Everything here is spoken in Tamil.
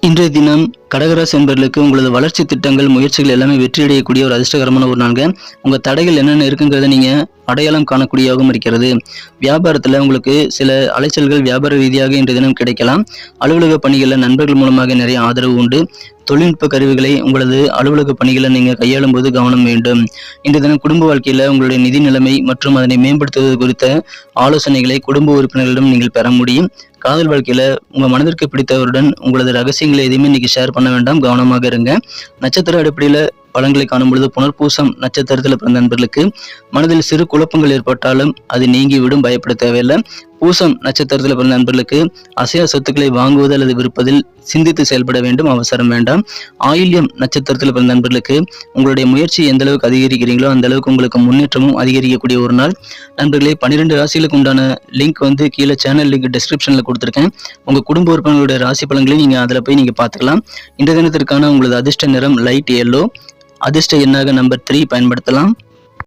இன்றைய தினம் கடகராசி என்பவர்களுக்கு உங்களது வளர்ச்சி திட்டங்கள் முயற்சிகள் எல்லாமே வெற்றியடையக்கூடிய ஒரு அதிர்ஷ்டகரமான ஒரு நாள்ங்க. உங்க தடைகள் என்னென்ன இருக்குங்கிறத நீங்க அடையாளம் காணக்கூடியதாகவும் இருக்கிறது. வியாபாரத்துல உங்களுக்கு சில அலைச்சல்கள் வியாபார ரீதியாக இன்றைய தினம் கிடைக்கலாம். அலுவலக பணிகளில் நண்பர்கள் மூலமாக நிறைய ஆதரவு உண்டு. தொழில்நுட்ப கருவிகளை உங்களது அலுவலக பணிகளை நீங்க கையாளும் போது கவனம் வேண்டும். இன்றைய தினம் குடும்ப வாழ்க்கையில உங்களுடைய நிதி நிலைமை மற்றும் அதனை மேம்படுத்துவது குறித்த ஆலோசனைகளை குடும்ப உறுப்பினர்களிடம் நீங்கள் பெற முடியும். காதல் வாழ்க்கையில உங்க மனதிற்கு பிடித்தவருடன் உங்களது ரகசியங்களை எதுவுமே இன்னைக்கு ஷேர் பண்ண வேண்டாம், கவனமாக இருங்க. நட்சத்திர அடிப்படையில பலன்களை காணும் பொழுது புனர்பூசம் நட்சத்திரத்தில் பிறந்த நண்பர்களுக்கு மனதில் சிறு குழப்பங்கள் ஏற்பட்டாலும் அது நீங்கிவிடும், பயப்பட தேவையில்லை. பூசம் நட்சத்திரத்தில் பிறந்த நண்பர்களுக்கு அசையா சொத்துக்களை வாங்குவது அல்லது விற்பதில் சிந்தித்து செயல்பட வேண்டும், அவசரம் வேண்டாம். ஆயில்யம் நட்சத்திரத்தில் பிறந்த நண்பர்களுக்கு உங்களுடைய முயற்சி எந்த அளவுக்கு அதிகரிக்கிறீங்களோ அந்த அளவுக்கு உங்களுக்கு முன்னேற்றமும் அதிகரிக்கக்கூடிய ஒரு நாள். நண்பர்களே, 12 ராசிகளுக்கு உண்டான லிங்க் கீழே சேனல் லிங்க் டிஸ்கிரிப்ஷன்ல கொடுத்துருக்கேன். உங்க குடும்ப உறுப்பினர்களுடைய ராசி பலன்களையும் நீங்க அதில் போய் நீங்க பார்த்துக்கலாம். இந்த தினத்திற்கான உங்களது அதிர்ஷ்ட நிறம் லைட் எல்லோ, அதிர்ஷ்ட எண்ணாக நம்பர் 3 பயன்படுத்தலாம்.